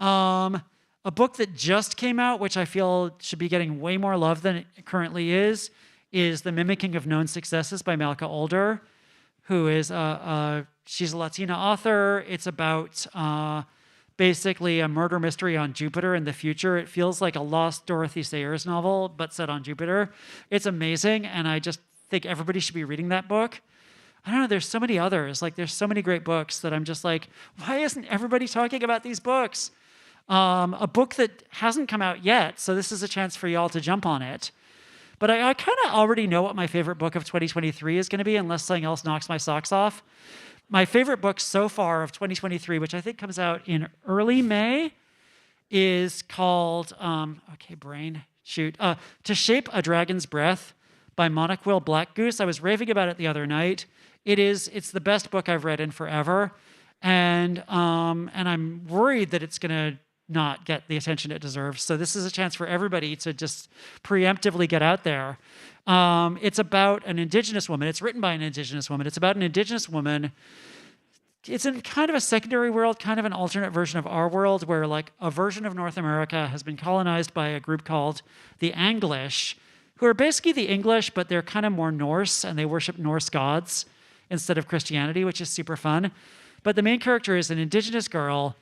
A book that just came out, which I feel should be getting way more love than it currently is The Mimicking of Known Successes by Malka Older, who is she's a Latina author. It's about basically a murder mystery on Jupiter in the future. It feels like a lost Dorothy Sayers novel, but set on Jupiter. It's amazing, and I just think everybody should be reading that book. I don't know, there's so many others. Like, there's so many great books that I'm just like, why isn't everybody talking about these books? A book that hasn't come out yet, so this is a chance for y'all to jump on it. But I kind of already know what my favorite book of 2023 is going to be, unless something else knocks my socks off. My favorite book so far of 2023, which I think comes out in early May, is called, To Shape a Dragon's Breath by Monaquil Blackgoose. I was raving about it the other night. It's the best book I've read in forever. And I'm worried that it's going to not get the attention it deserves. So this is a chance for everybody to just preemptively get out there. It's about an Indigenous woman. It's written by an Indigenous woman. It's about an Indigenous woman. It's in kind of a secondary world, kind of an alternate version of our world, where like a version of North America has been colonized by a group called the Anglish, who are basically the English, but they're kind of more Norse, and they worship Norse gods instead of Christianity, which is super fun. But the main character is an Indigenous girl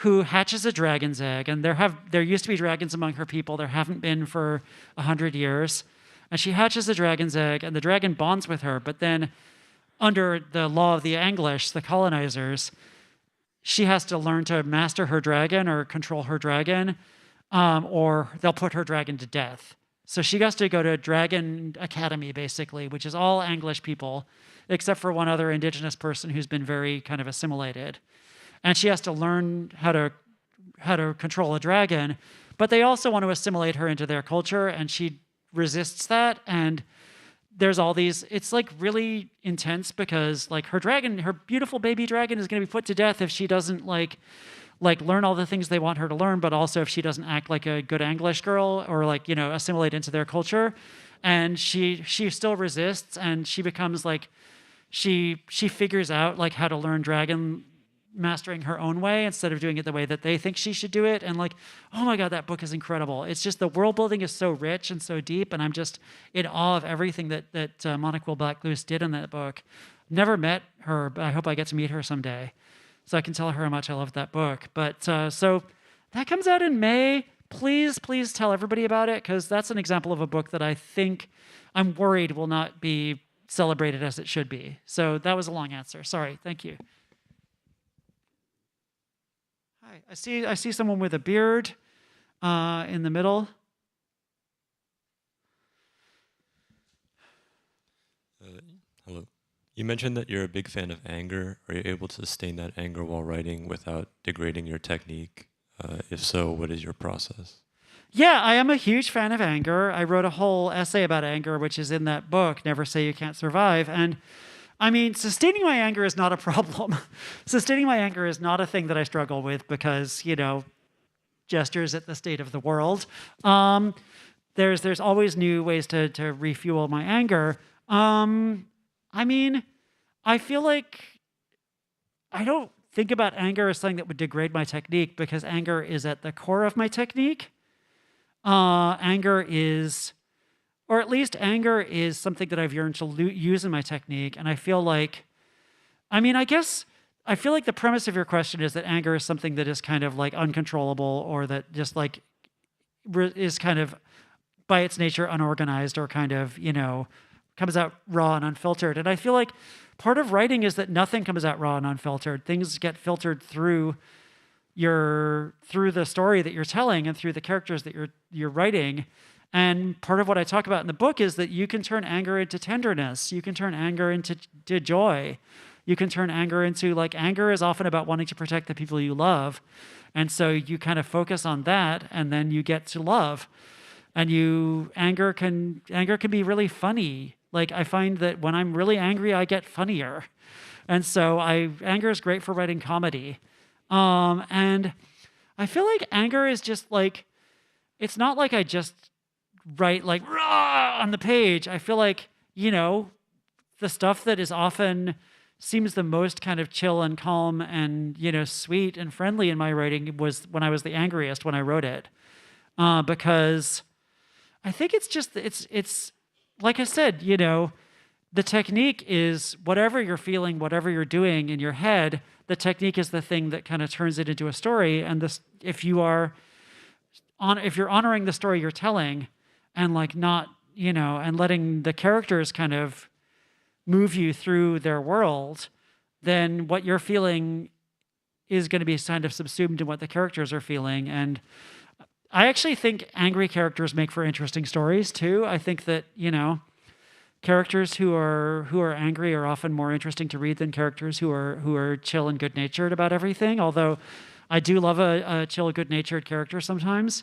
who hatches a dragon's egg, and there used to be dragons among her people. There haven't been for 100 years. And she hatches a dragon's egg, and the dragon bonds with her. But then, under the law of the English, the colonizers, she has to learn to master her dragon or control her dragon, or they'll put her dragon to death. So she has to go to Dragon Academy, basically, which is all English people, except for one other indigenous person who's been very kind of assimilated. And she has to learn how to control a dragon, but they also want to assimilate her into their culture, and she resists that. And there's all these, it's like really intense because like her dragon, her beautiful baby dragon is going to be put to death if she doesn't like learn all the things they want her to learn, but also if she doesn't act like a good English girl or like, assimilate into their culture. And she still resists, and she becomes like, she figures out like how to learn dragon mastering her own way instead of doing it the way that they think she should do it. And like, oh my God, that book is incredible. It's just the world building is so rich and so deep, and I'm just in awe of everything that Monica Will Black-Luce did in that book. Never met her, but I hope I get to meet her someday, so I can tell her how much I loved that book. But so that comes out in May. Please tell everybody about it, because that's an example of a book that I think I'm worried will not be celebrated as it should be. So that was a long answer. Sorry. Thank you. Hi. I see someone with a beard in the middle. Hello. You mentioned that you're a big fan of anger. Are you able to sustain that anger while writing without degrading your technique? If so, what is your process? Yeah, I am a huge fan of anger. I wrote a whole essay about anger, which is in that book, Never Say You Can't Survive. And I mean, sustaining my anger is not a problem. Sustaining my anger is not a thing that I struggle with because, gestures at the state of the world. There's always new ways to refuel my anger. I mean, I feel like I don't think about anger as something that would degrade my technique, because anger is at the core of my technique. Anger is something that I've yearned to use in my technique. And I feel like, I feel like the premise of your question is that anger is something that is kind of like uncontrollable, or that just like is kind of by its nature unorganized, or kind of, comes out raw and unfiltered. And I feel like part of writing is that nothing comes out raw and unfiltered. Things get filtered through the story that you're telling and through the characters that you're writing. And part of what I talk about in the book is that you can turn anger into tenderness. You can turn anger into joy. You can turn anger into, like, anger is often about wanting to protect the people you love. And so you kind of focus on that, and then you get to love. And anger can be really funny. Like, I find that when I'm really angry, I get funnier. And so anger is great for writing comedy. And I feel like anger is just like, it's not like I just write like rah on the page. I feel like, the stuff that is often seems the most kind of chill and calm and, sweet and friendly in my writing was when I was the angriest when I wrote it. Because I think it's just, it's like I said, the technique is whatever you're feeling, whatever you're doing in your head, the technique is the thing that kind of turns it into a story. And if you're honoring the story you're telling, and like not, and letting the characters kind of move you through their world, then what you're feeling is going to be kind of subsumed in what the characters are feeling. And I actually think angry characters make for interesting stories too. I think that, characters who are angry are often more interesting to read than characters who are chill and good-natured about everything. Although I do love a chill, good-natured character sometimes.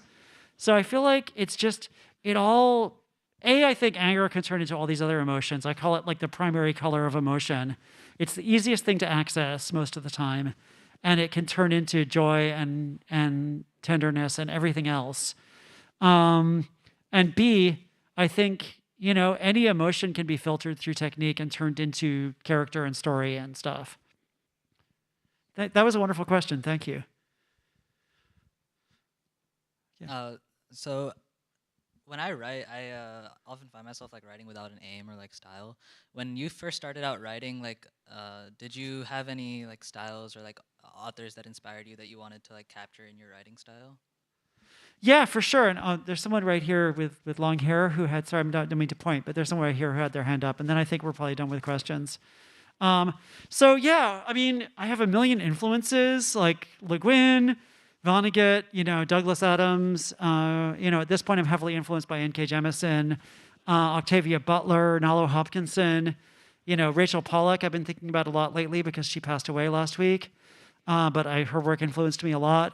So I feel like it's just I think anger can turn into all these other emotions. I call it like the primary color of emotion. It's the easiest thing to access most of the time, and it can turn into joy and tenderness and everything else. And B, I think, any emotion can be filtered through technique and turned into character and story and stuff. That was a wonderful question. Thank you. So when I write, I often find myself like writing without an aim or like style. When you first started out writing, like, did you have any like styles or like authors that inspired you that you wanted to like capture in your writing style? Yeah, for sure. And there's someone right here with long hair who had, sorry, I don't mean to point, but there's someone right here who had their hand up. And then I think we're probably done with questions. So yeah, I mean, I have a million influences like Le Guin, Vonnegut, Douglas Adams. At this point, I'm heavily influenced by N.K. Jemisin, Octavia Butler, Nalo Hopkinson, Rachel Pollack. I've been thinking about a lot lately because she passed away last week. But her work influenced me a lot.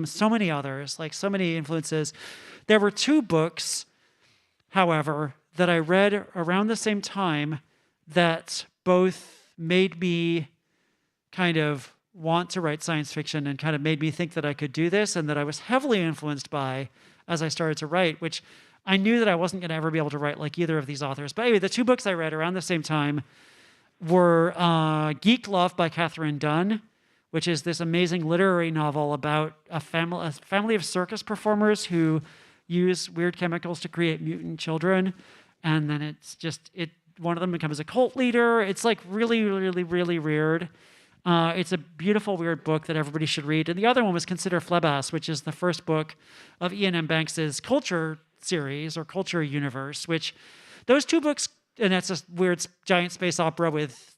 So many others, like so many influences. There were 2 books, however, that I read around the same time that both made me kind of want to write science fiction and kind of made me think that I could do this and that I was heavily influenced by as I started to write, which I knew that I wasn't going to ever be able to write like either of these authors. But anyway, the 2 books I read around the same time were Geek Love by Catherine Dunn, which is this amazing literary novel about a family of circus performers who use weird chemicals to create mutant children. And then one of them becomes a cult leader. It's like really, really, really weird. It's a beautiful, weird book that everybody should read. And the other one was Consider Flebas, which is the first book of Ian M. Banks's culture series or culture universe, which those 2 books, and that's a weird giant space opera with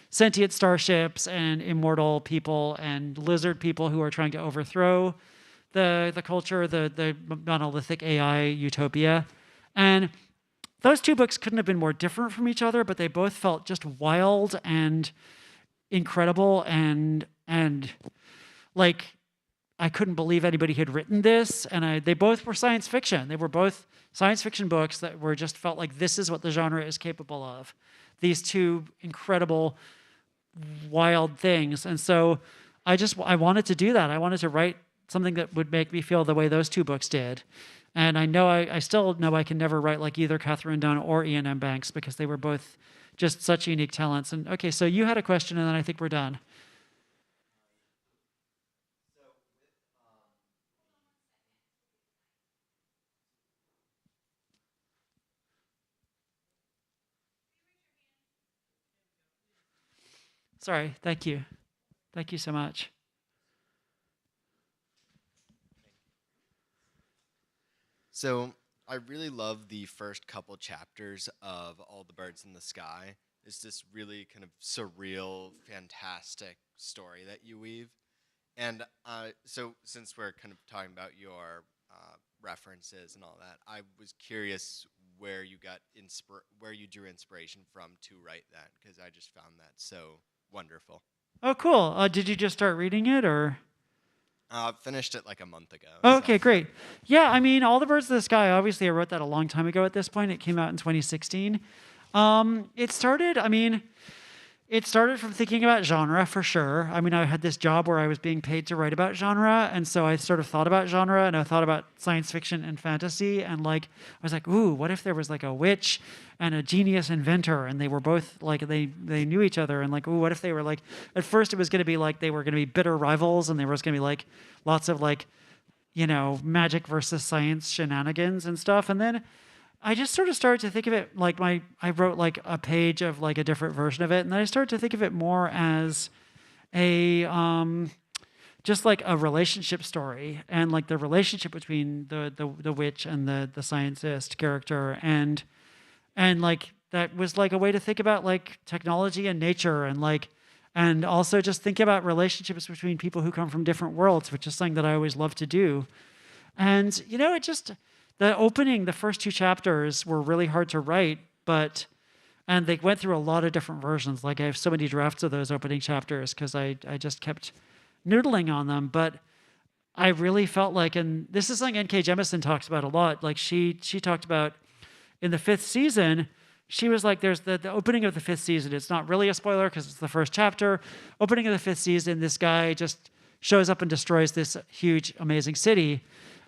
sentient starships and immortal people and lizard people who are trying to overthrow the culture, the monolithic AI utopia. And those 2 books couldn't have been more different from each other, but they both felt just wild and incredible and like I couldn't believe anybody had written this. And they both were science fiction. They were both science fiction books that were just felt like this is what the genre is capable of. These 2 incredible, wild things. And so I wanted to do that. I wanted to write something that would make me feel the way those 2 books did. And I still know I can never write like either Catherine Dunn or Ian M. Banks because they were both just such unique talents. And okay, so you had a question and then I think we're done. Sorry, thank you. Thank you so much. So I really love the first couple chapters of All the Birds in the Sky. It's this really kind of surreal, fantastic story that you weave. And so since we're kind of talking about your references and all that, I was curious where you got where you drew inspiration from to write that, because I just found that so wonderful. Oh, cool. Did you just start reading it or? Finished it like a month ago. Okay, great. Yeah, I mean, All the Birds of the Sky, obviously I wrote that a long time ago at this point. It came out in 2016. It started from thinking about genre for sure. I mean, I had this job where I was being paid to write about genre, and so I sort of thought about genre, and I thought about science fiction and fantasy, and like I was like, ooh, what if there was like a witch and a genius inventor, and they were both like they knew each other, and like, ooh, what if they were like, at first it was going to be like they were going to be bitter rivals, and there was going to be like lots of like, magic versus science shenanigans and stuff, and then I just sort of started to think of it like I wrote like a page of like a different version of it, and then I started to think of it more as a just like a relationship story, and like the relationship between the witch and the scientist character, and like that was like a way to think about like technology and nature, and also just think about relationships between people who come from different worlds, which is something that I always love to do. And it just the first 2 chapters were really hard to write, and they went through a lot of different versions. Like I have so many drafts of those opening chapters because I just kept noodling on them. But I really felt like, and this is something N.K. Jemisin talks about a lot. Like she talked about in the 5th season, she was like, there's the opening of the 5th season. It's not really a spoiler because it's the first chapter. Opening of the 5th season, this guy just shows up and destroys this huge, amazing city.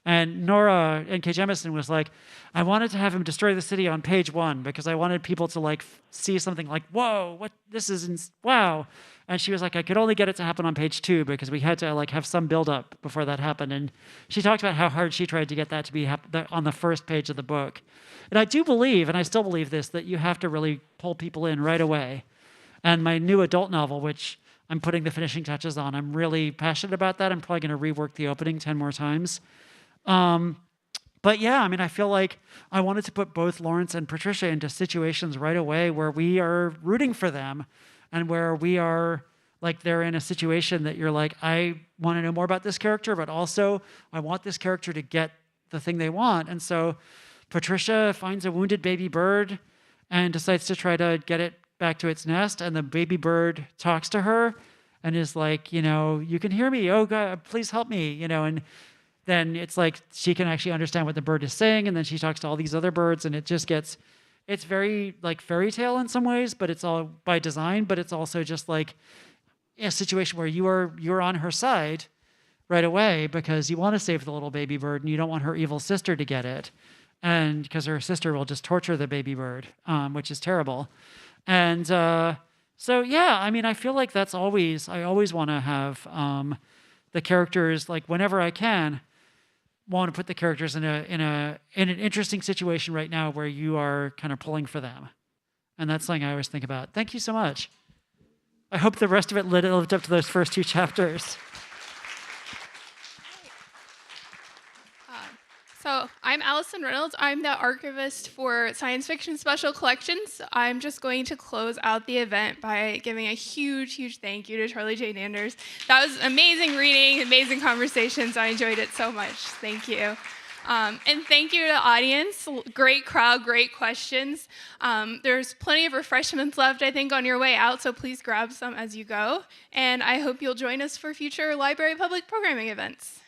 And Nora and K. Jemisin was like, I wanted to have him destroy the city on page 1 because I wanted people to like see something like, whoa, what this is, wow. And she was like, I could only get it to happen on page 2 because we had to like have some build up before that happened. And she talked about how hard she tried to get that to be on the first page of the book. And I do believe, and I still believe this, that you have to really pull people in right away. And my new adult novel, which I'm putting the finishing touches on, I'm really passionate about that. I'm probably going to rework the opening 10 more times. But yeah, I mean, I feel like I wanted to put both Lawrence and Patricia into situations right away where we are rooting for them and where we are like, they're in a situation that you're like, I want to know more about this character, but also I want this character to get the thing they want. And so Patricia finds a wounded baby bird and decides to try to get it back to its nest. And the baby bird talks to her and is like, you know, you can hear me. Oh God, please help me. You know, and then it's like she can actually understand what the bird is saying. And then she talks to all these other birds and it just gets, it's very like fairy tale in some ways, but it's all by design, but it's also just like a situation where you're on her side right away because you want to save the little baby bird and you don't want her evil sister to get it. And because her sister will just torture the baby bird, which is terrible. And so, yeah, I mean, I feel like I always want to have the characters, like whenever I can, want to put the characters in an interesting situation right now where you are kind of pulling for them. And that's something I always think about. Thank you so much. I hope the rest of it lived up to those first 2 chapters. So I'm Allison Reynolds. I'm the archivist for Science Fiction Special Collections. I'm just going to close out the event by giving a huge, huge thank you to Charlie Jane Anders. That was amazing reading, amazing conversations. I enjoyed it so much. Thank you. And thank you to the audience. Great crowd, great questions. There's plenty of refreshments left, I think, on your way out, so please grab some as you go. And I hope you'll join us for future library public programming events.